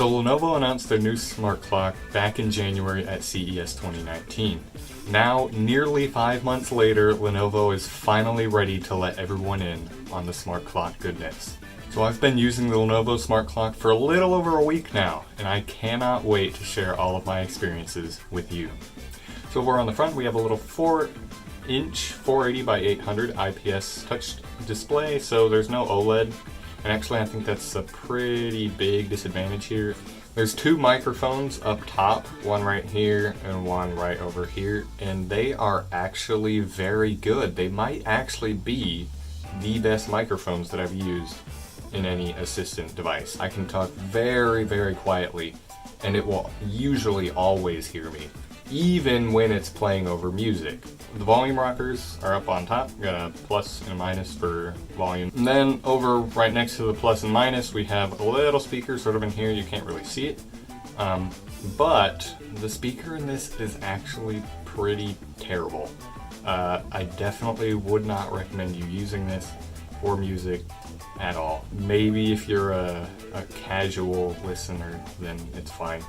So Lenovo announced their new smart clock back in January at CES 2019. Now, nearly 5 months later, Lenovo is finally ready to let everyone in on the smart clock goodness. So I've been using the Lenovo Smart Clock for a little over a week now, and I cannot wait to share all of my experiences with you. So over on the front we have a little 4-inch 480 by 800 IPS touch display, so there's no OLED. And actually I think that's a pretty big disadvantage here. There's 2 microphones up top, one right here and one right over here, and they are actually very good. They might actually be the best microphones that I've used in any assistant device. I can talk very, very quietly and it will usually always hear me, even when it's playing over music. The volume rockers are up on top. We got a plus and a minus for volume. And then over right next to the plus and minus, we have a little speaker sort of in here. You can't really see it. But the speaker in this is actually pretty terrible. I definitely would not recommend you using this for music at all. Maybe if you're a casual listener, then it's fine.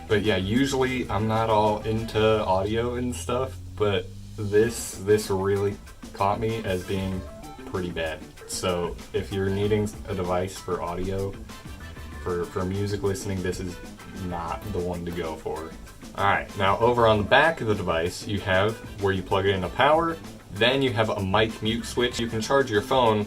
But yeah, usually I'm not all into audio and stuff, but this really caught me as being pretty bad. So if you're needing a device for audio, for music listening, this is not the one to go for. Alright, now over on the back of the device, you have where you plug it into power, then you have a mic mute switch. You can charge your phone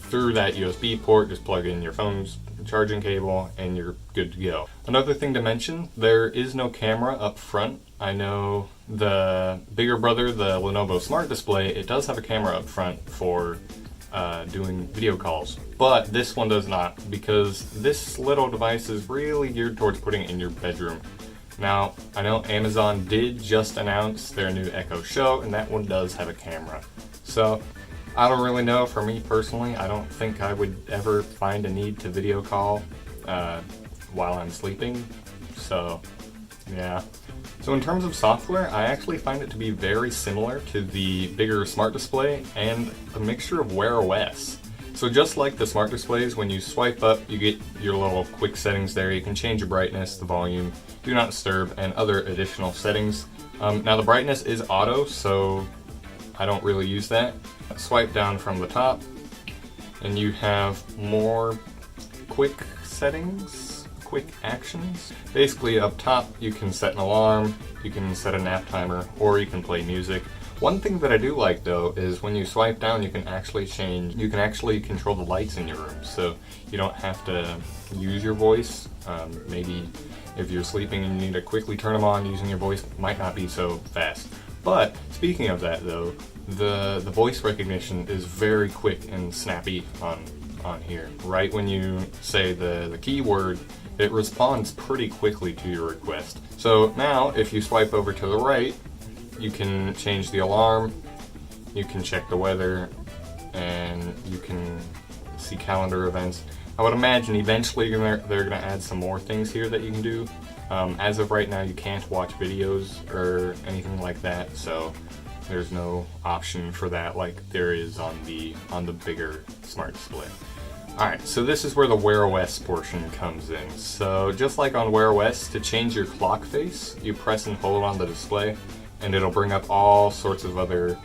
through that USB port, just plug in your phone's charging cable and you're good to go. Another thing to mention, there is no camera up front. I know the bigger brother, the Lenovo Smart Display, it does have a camera up front for doing video calls, but this one does not, because this little device is really geared towards putting it in your bedroom. Now, I know Amazon did just announce their new Echo Show, and that one does have a camera. So I don't really know. For me personally, I don't think I would ever find a need to video call while I'm sleeping. So yeah. So in terms of software, I actually find it to be very similar to the bigger Smart Display and a mixture of Wear OS. So just like the Smart Displays, when you swipe up, you get your little quick settings there. You can change your brightness, the volume, do not disturb, and other additional settings. Now the brightness is auto, so I don't really use that. Swipe down from the top and you have more quick settings, quick actions. Basically up top you can set an alarm, you can set a nap timer, or you can play music. One thing that I do like though is when you swipe down you can actually control the lights in your room, so you don't have to use your voice. Maybe if you're sleeping and you need to quickly turn them on, using your voice might not be so fast. But speaking of that though, the voice recognition is very quick and snappy on here. Right when you say the keyword, it responds pretty quickly to your request. So now if you swipe over to the right, you can change the alarm, you can check the weather, and you can see calendar events. I would imagine eventually they're going to add some more things here that you can do. As of right now, you can't watch videos or anything like that, so there's no option for that like there is on the bigger Smart Display. Alright, so this is where the Wear OS portion comes in. So just like on Wear OS, to change your clock face, you press and hold on the display, and it'll bring up all sorts of other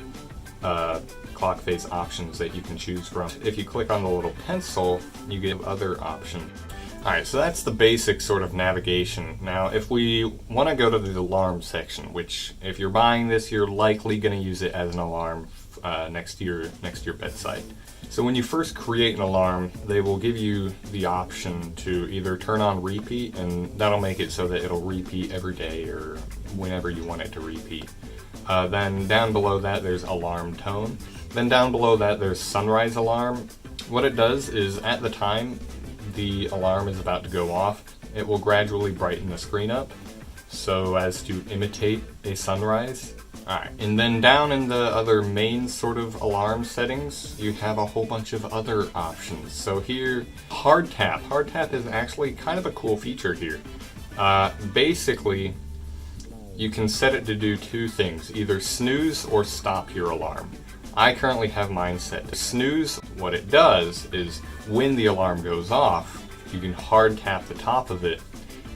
clock face options that you can choose from. If you click on the little pencil, you get other options. Alright, so that's the basic sort of navigation. Now, if we want to go to the alarm section, which if you're buying this, you're likely going to use it as an alarm next to your bedside. So when you first create an alarm, they will give you the option to either turn on repeat, and that'll make it so that it'll repeat every day or whenever you want it to repeat. Then down below that, there's alarm tone. Then down below that, there's sunrise alarm. What it does is at the time the alarm is about to go off, it will gradually brighten the screen up so as to imitate a sunrise. Alright, and then down in the other main sort of alarm settings, you have a whole bunch of other options. So here, hard tap. Hard tap is actually kind of a cool feature here. Basically, you can set it to do 2 things, either snooze or stop your alarm. I currently have mine set to snooze. What it does is when the alarm goes off, you can hard tap the top of it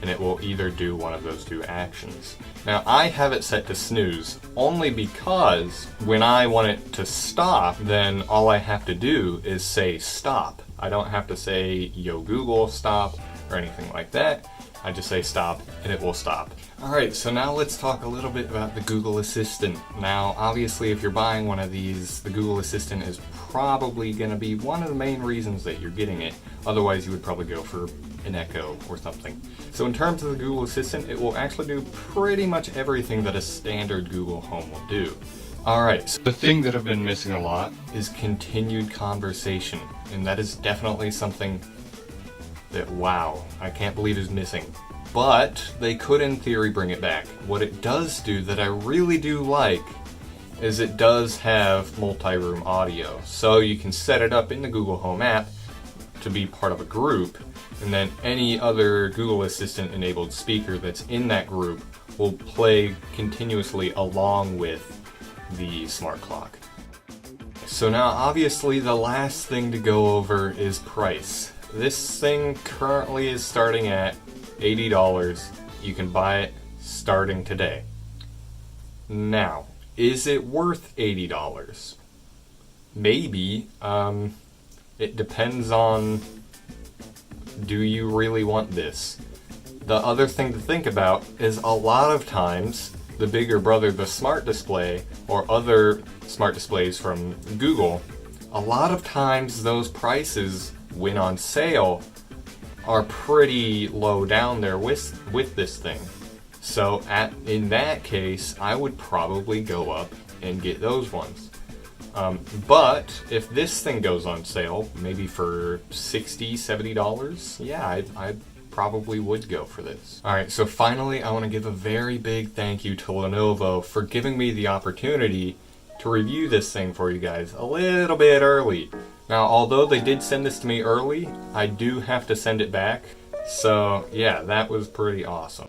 and it will either do one of those two actions. Now I have it set to snooze only because when I want it to stop, then all I have to do is say stop. I don't have to say yo Google stop or anything like that. I just say stop and it will stop. Alright, so now let's talk a little bit about the Google Assistant. Now obviously if you're buying one of these, the Google Assistant is probably going to be one of the main reasons that you're getting it. Otherwise you would probably go for an Echo or something. So in terms of the Google Assistant, it will actually do pretty much everything that a standard Google Home will do. Alright, so the thing that I've been missing a lot is continued conversation, and that is definitely something that, wow, I can't believe is missing. But they could in theory bring it back. What it does do that I really do like is it does have multi-room audio. So you can set it up in the Google Home app to be part of a group, and then any other Google Assistant enabled speaker that's in that group will play continuously along with the smart clock. So now obviously the last thing to go over is price. This thing currently is starting at $80. You can buy it starting today. Now, is it worth $80? Maybe. It depends on, do you really want this? The other thing to think about is a lot of times the bigger brother, the Smart Display, or other smart displays from Google, a lot of times those prices, when on sale, are pretty low down there with this thing. So in that case, I would probably go up and get those ones. But if this thing goes on sale, maybe for $60, $70, yeah, I probably would go for this. Alright, so finally I want to give a very big thank you to Lenovo for giving me the opportunity to review this thing for you guys a little bit early. Now, although they did send this to me early, I do have to send it back. So yeah, that was pretty awesome.